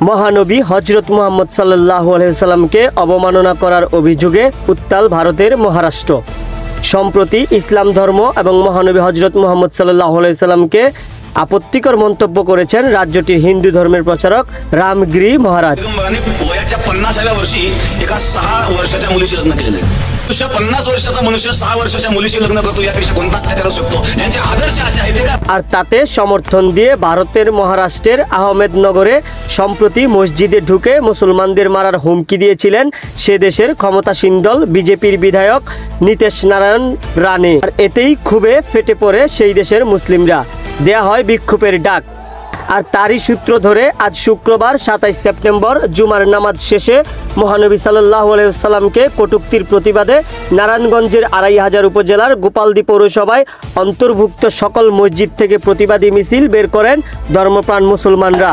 মহানবী হযরত মুহাম্মদ সাল্লাল্লাহু আলাইহি ওয়াসাল্লামকে অবমাননা করার অভিযোগে উত্তাল ভারতের মহারাষ্ট্র। সম্প্রতি ইসলাম ধর্ম এবং মহানবী হযরত মুহাম্মদ সাল্লাল্লাহু আলাইহি ওয়াসাল্লামকে আপত্তিকর মন্তব্য করেছেন রাজ্যটির হিন্দু ধর্মের প্রচারক রামগিরি মহারাজ। 50व्या वर्षी एका 6 वर्षाच्या मुलीशी लग्न केलेले 50 वर्षाचा मनुष्य 6 वर्षाच्या मुलीशी लग्न करतो यापेक्षा कोणता अत्याचार असू शकतो ज्यांचे आदर्श असे आहेत का। আর তাতে সমর্থন দিয়ে ভারতের মহারাষ্ট্রের আহমেদনগরে সম্প্রতি মসজিদে ঢুকে মুসলমানদের মারার হুমকি দিয়েছিলেন সে দেশের ক্ষমতাসীন দল বিজেপির বিধায়ক নীতেশ নারায়ণ রানে। আর এতেই ক্ষোভে ফেটে পড়ে সেই দেশের মুসলিমরা, দেয়া হয় বিক্ষোভের ডাক। আর তারই সূত্র ধরে আজ শুক্রবার 27 সেপ্টেম্বর জুমার নামাজ শেষে মহানবী সাল্লাল্লাহু আলাইহি ওয়াসাল্লামকে কটূক্তির প্রতিবাদে নারায়ণগঞ্জের 2500 উপজেলার গোপালদী পৌরসভায় অন্তর্ভুক্ত সকল মসজিদ থেকে প্রতিবাদী মিছিল বের করেন ধর্মপ্রাণ মুসলমানরা।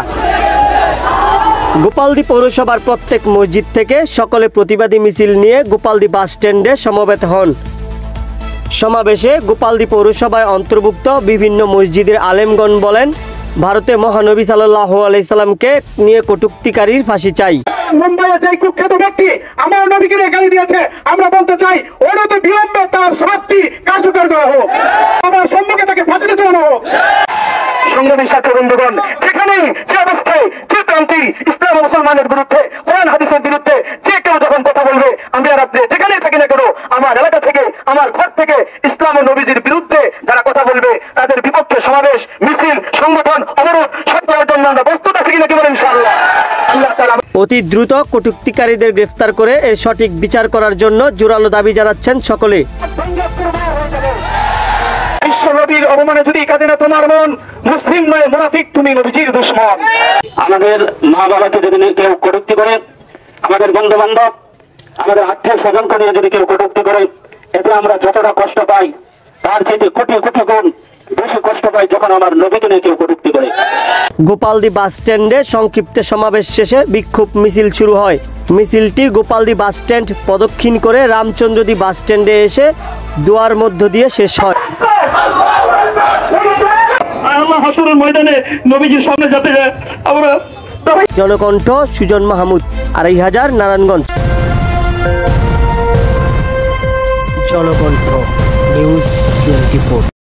গোপালদী পৌরসভার প্রত্যেক মসজিদ থেকে সকলে প্রতিবাদী মিছিল নিয়ে গোপালদী বাস স্ট্যান্ডে সমবেত হন। সমাবেশে গোপালদী পৌরসভায় অন্তর্ভুক্ত বিভিন্ন মসজিদের আলেমগণ বলেন, ভারতে মহানবী সাল্লাল্লাহু আলাইহি সাল্লামকে নিয়ে কটূক্তিকারীর ফাঁসি চাই। মুম্বাইয়ে যে কুখ্যাত ব্যক্তি আমার নবীকে গালি দিয়েছে, আমরা বলতে চাই অনতি বিলম্বে তার শাস্তি কার্যকর করা হোক, আমার সম্মুখে তাকে ফাঁসিতে ঝোলানো হোক। সংগ্রামী সাথী বন্ধুগণ, যেখানেই যে অবস্থায় যে প্রান্তি ইসলাম ও মুসলমানের বিরুদ্ধে, কোরআন হাদিসের বিরুদ্ধে যে কেউ যখন কথা বলবে, আমি আর আপনি যেখানেই থাকি না কেন, আমার এলাকা থেকে আমার ঘর থেকে ইসলাম ও নবীজির বিরুদ্ধে যারা কথা বলবে তাদের বিপক্ষে সমাবেশ, মিছিল, সংগঠন, অবরোধ সব করার জন্য আমরা প্রস্তুত আছি কিনা কি বলেন ইনশাআল্লাহ। আল্লাহ তাআলা অতি দ্রুত কটূক্তিকারীদের গ্রেফতার করে এর সঠিক বিচার করার জন্য জোরালো দাবি জানাচ্ছেন সকলে। বিশ্ব নবীর অবমানে যদি কাঁদে না তোমার মন, মুসলিম নয় মুনাফিক, তুমি নবীজির দুশমন। আমাদের মা বাবাকে যদি কেউ কটূক্তি করে, আমাদের বন্ধু বান্ধব, আমাদের আত্মীয় স্বজনকে নিয়ে যদি কেউ কটূক্তি করে, এতে আমরা যতটা কষ্ট পাই তার চেয়ে কোটি কোটি গুণ বেশি কষ্ট পাই যখন আমার নবীকে নিয়ে কেউ কটূক্তি করে। গোপালদী বাস স্ট্যান্ডে সংক্ষিপ্ত সমাবেশ শেষে বিক্ষোভ মিছিল শুরু হয়। মিছিলটি গোপালদী বাস স্ট্যান্ড প্রদক্ষিণ করে রামচন্দ্রদী বাস স্ট্যান্ডে এসে দুয়ার মধ্য দিয়ে শেষ হয়। আল্লাহ হাসরের ময়দানে নবীজির সামনে যেতে আমরা জনকণ্ঠ, সুজন মাহমুদ, 2500, নারায়ণগঞ্জ। জনকণ্ঠ নিউজ 24।